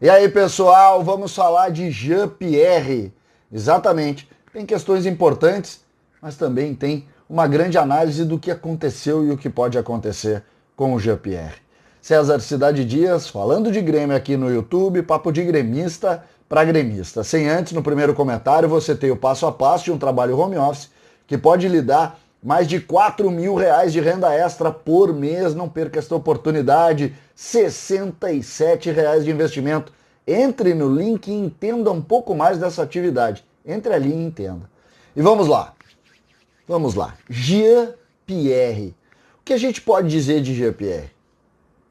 E aí, pessoal, vamos falar de Jean-Pierre. Exatamente. Tem questões importantes, mas também tem uma grande análise do que aconteceu e o que pode acontecer com o Jean-Pierre. César Cidade Dias, falando de Grêmio aqui no YouTube, papo de gremista para gremista. Sem antes, no primeiro comentário, você tem o passo a passo de um trabalho home office que pode lhe dar mais de R$4.000 de renda extra por mês. Não perca esta oportunidade. R$67 de investimento. Entre no link e entenda um pouco mais dessa atividade. Entre ali e entenda. E vamos lá. Vamos lá. Jean-Pierre. O que a gente pode dizer de Jean-Pierre?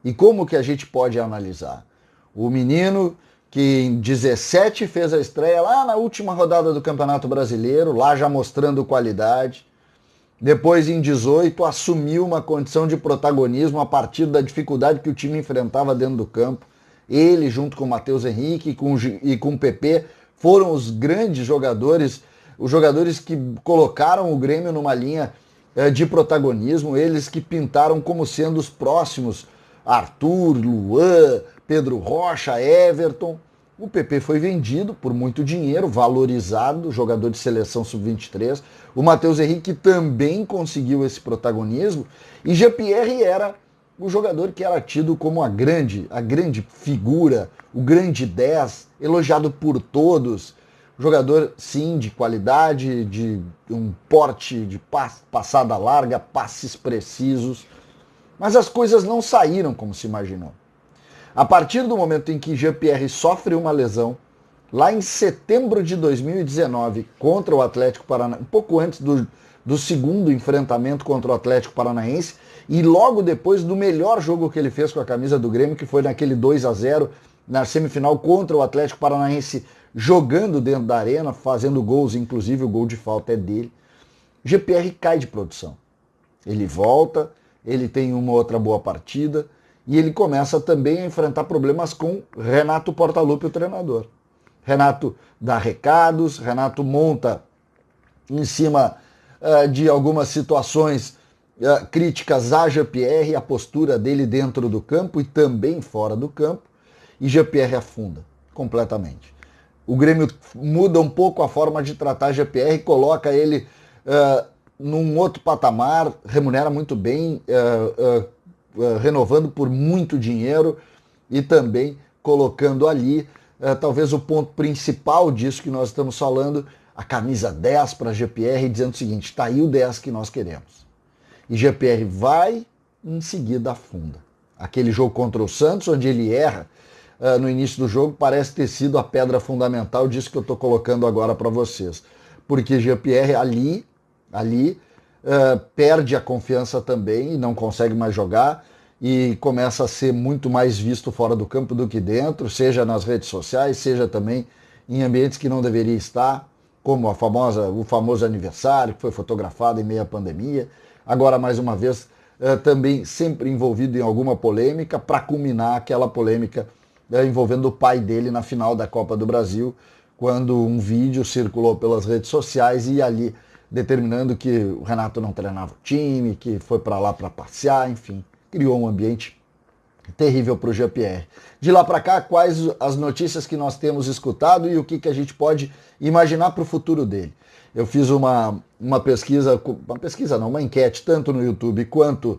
E como que a gente pode analisar? O menino que em 17 fez a estreia lá na última rodada do Campeonato Brasileiro, lá já mostrando qualidade. Depois, em 18, assumiu uma condição de protagonismo a partir da dificuldade que o time enfrentava dentro do campo. Ele, junto com o Matheus Henrique e com o PP, foram os grandes jogadores, os jogadores que colocaram o Grêmio numa linha de protagonismo, eles que pintaram como sendo os próximos Arthur, Luan, Pedro Rocha, Everton. O PP foi vendido por muito dinheiro, valorizado, jogador de seleção sub-23. O Matheus Henrique também conseguiu esse protagonismo. E Jean-Pierre era o jogador que era tido como a grande figura, o grande 10, elogiado por todos. Jogador, sim, de qualidade, de um porte de passada larga, passes precisos. Mas as coisas não saíram como se imaginou. A partir do momento em que Jean-Pierre sofre uma lesão, lá em setembro de 2019, contra o Atlético Paranaense, um pouco antes do segundo enfrentamento contra o Atlético Paranaense, e logo depois do melhor jogo que ele fez com a camisa do Grêmio, que foi naquele 2-0 na semifinal contra o Atlético Paranaense, jogando dentro da arena, fazendo gols, inclusive o gol de falta é dele. Jean-Pierre cai de produção. Ele volta, ele tem uma outra boa partida, e ele começa também a enfrentar problemas com Renato Portaluppi, o treinador. Renato dá recados, Renato monta em cima de algumas situações críticas a Jean-Pierre, a postura dele dentro do campo e também fora do campo, e Jean-Pierre afunda completamente. O Grêmio muda um pouco a forma de tratar Jean-Pierre, coloca ele num outro patamar, remunera muito bem, renovando por muito dinheiro e também colocando ali talvez o ponto principal disso que nós estamos falando, a camisa 10 para Jean-Pierre, dizendo o seguinte: está aí o 10 que nós queremos. E Jean-Pierre vai, em seguida afunda. Aquele jogo contra o Santos, onde ele erra no início do jogo, parece ter sido a pedra fundamental disso que eu estou colocando agora para vocês. Porque Jean-Pierre ali perde a confiança também e não consegue mais jogar e começa a ser muito mais visto fora do campo do que dentro, seja nas redes sociais, seja também em ambientes que não deveria estar, como o famoso aniversário que foi fotografado em meio à pandemia. Agora, mais uma vez, também sempre envolvido em alguma polêmica, para culminar aquela polêmica envolvendo o pai dele na final da Copa do Brasil, quando um vídeo circulou pelas redes sociais e ali determinando que o Renato não treinava o time, que foi para lá para passear, enfim, criou um ambiente terrível para o Jean-Pierre. De lá para cá, quais as notícias que nós temos escutado e o que a gente pode imaginar para o futuro dele? Eu fiz uma enquete, tanto no YouTube quanto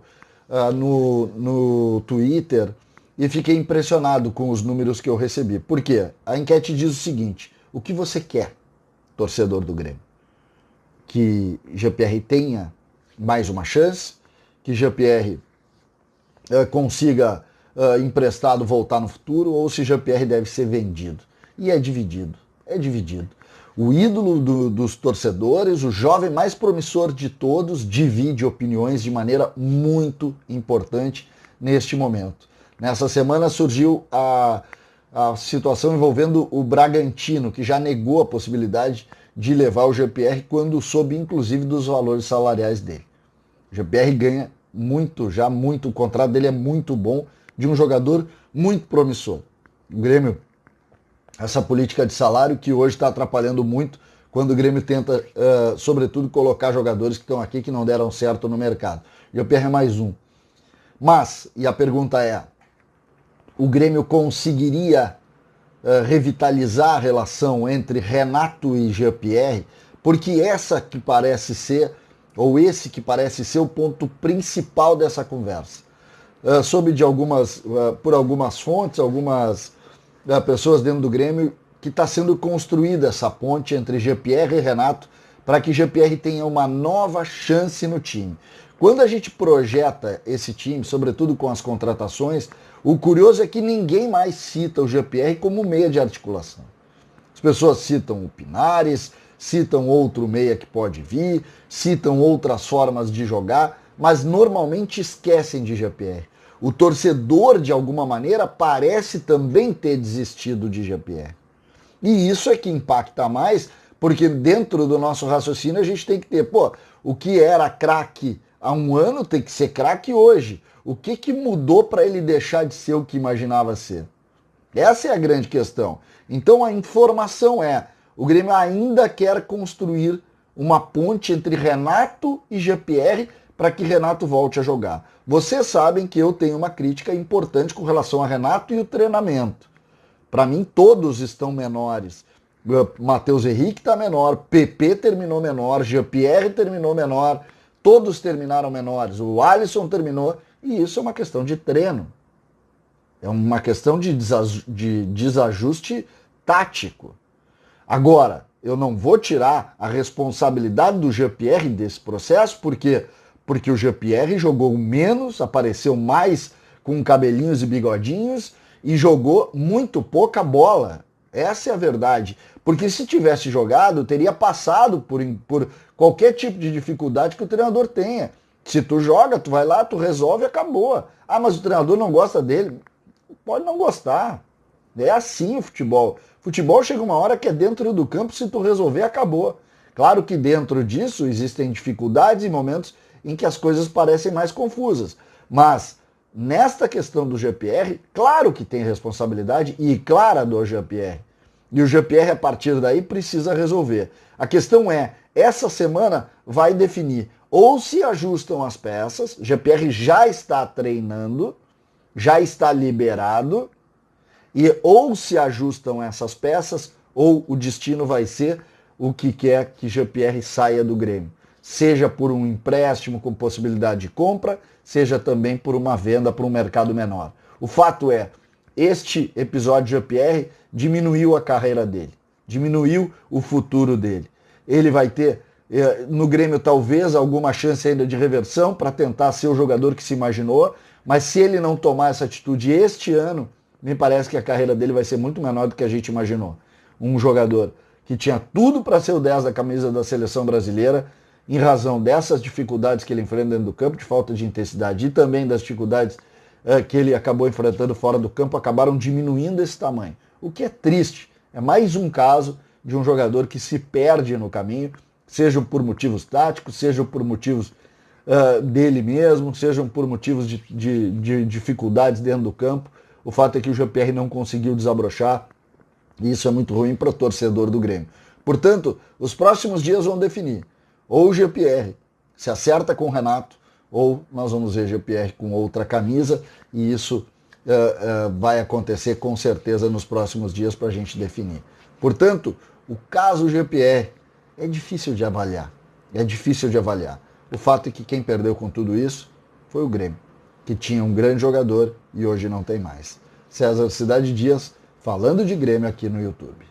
no Twitter, e fiquei impressionado com os números que eu recebi. Por quê? A enquete diz o seguinte: o que você quer, torcedor do Grêmio? Que Jean-Pierre tenha mais uma chance, que Jean-Pierre consiga emprestado voltar no futuro, ou se Jean-Pierre deve ser vendido. E é dividido. O ídolo dos torcedores, o jovem mais promissor de todos, divide opiniões de maneira muito importante neste momento. Nessa semana surgiu a situação envolvendo o Bragantino, que já negou a possibilidade de levar o Jean-Pierre quando soube, inclusive, dos valores salariais dele. O Jean-Pierre ganha muito, o contrato dele é muito bom, de um jogador muito promissor. O Grêmio, essa política de salário que hoje está atrapalhando muito, quando o Grêmio tenta, sobretudo, colocar jogadores que estão aqui que não deram certo no mercado. O Jean-Pierre é mais um. Mas, e a pergunta é, o Grêmio conseguiria revitalizar a relação entre Renato e Jean-Pierre, porque essa que parece ser, ou esse que parece ser o ponto principal dessa conversa. Soube de por algumas fontes, algumas pessoas dentro do Grêmio, que está sendo construída essa ponte entre Jean-Pierre e Renato para que Jean-Pierre tenha uma nova chance no time. Quando a gente projeta esse time, sobretudo com as contratações, o curioso é que ninguém mais cita o Jean-Pierre como meia de articulação. As pessoas citam o Pinares, citam outro meia que pode vir, citam outras formas de jogar, mas normalmente esquecem de Jean-Pierre. O torcedor, de alguma maneira, parece também ter desistido de Jean-Pierre. E isso é que impacta mais, porque dentro do nosso raciocínio a gente tem que ter, o que era craque há um ano tem que ser craque hoje. O que mudou para ele deixar de ser o que imaginava ser? Essa é a grande questão. Então a informação é, o Grêmio ainda quer construir uma ponte entre Renato e Jean-Pierre para que Renato volte a jogar. Vocês sabem que eu tenho uma crítica importante com relação a Renato e o treinamento. Para mim, todos estão menores. Matheus Henrique está menor, PP terminou menor, Jean-Pierre terminou menor, todos terminaram menores, o Alisson terminou, e isso é uma questão de treino. É uma questão de desajuste tático. Agora, eu não vou tirar a responsabilidade do Jean-Pierre desse processo, porque o Jean-Pierre jogou menos, apareceu mais com cabelinhos e bigodinhos e jogou muito pouca bola. Essa é a verdade. Porque se tivesse jogado, teria passado por qualquer tipo de dificuldade que o treinador tenha. Se tu joga, tu vai lá, tu resolve e acabou. Ah, mas o treinador não gosta dele. Pode não gostar. É assim o futebol. Futebol chega uma hora que é dentro do campo, se tu resolver, acabou. Claro que dentro disso existem dificuldades e momentos em que as coisas parecem mais confusas. Mas nesta questão do Jean-Pierre, claro que tem responsabilidade e clara do Jean-Pierre. E o Jean-Pierre, a partir daí, precisa resolver. A questão é, essa semana vai definir ou se ajustam as peças, Jean-Pierre já está treinando, já está liberado, e ou se ajustam essas peças, ou o destino vai ser o que quer que Jean-Pierre saia do Grêmio. Seja por um empréstimo com possibilidade de compra, seja também por uma venda para um mercado menor. O fato é, este episódio de Jean-Pierre diminuiu a carreira dele, diminuiu o futuro dele. Ele vai ter, no Grêmio, talvez alguma chance ainda de reversão para tentar ser o jogador que se imaginou, mas se ele não tomar essa atitude este ano, me parece que a carreira dele vai ser muito menor do que a gente imaginou. Um jogador que tinha tudo para ser o 10 da camisa da seleção brasileira, em razão dessas dificuldades que ele enfrenta dentro do campo, de falta de intensidade, e também das dificuldades que ele acabou enfrentando fora do campo, acabaram diminuindo esse tamanho. O que é triste. É mais um caso de um jogador que se perde no caminho, sejam por motivos táticos, sejam por motivos dele mesmo, sejam por motivos de dificuldades dentro do campo. O fato é que o Jean-Pierre não conseguiu desabrochar, e isso é muito ruim para o torcedor do Grêmio. Portanto, os próximos dias vão definir. Ou o Jean-Pierre se acerta com o Renato, ou nós vamos ver Jean-Pierre com outra camisa, e isso vai acontecer com certeza nos próximos dias para a gente definir. Portanto, o caso Jean-Pierre é difícil de avaliar. É difícil de avaliar. O fato é que quem perdeu com tudo isso foi o Grêmio, que tinha um grande jogador e hoje não tem mais. César Cidade Dias, falando de Grêmio aqui no YouTube.